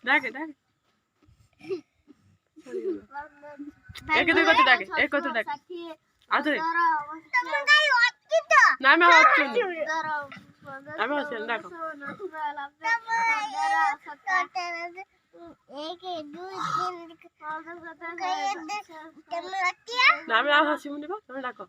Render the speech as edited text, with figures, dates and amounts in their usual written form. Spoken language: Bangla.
ডাকে ডাকে একে তুই কত ডাকে এক কত ডাকে আদরে না আমি হচ্ছে আমি হচ্ছে ডাকো না আমি আর হাসি মুনি তুমি ডাকো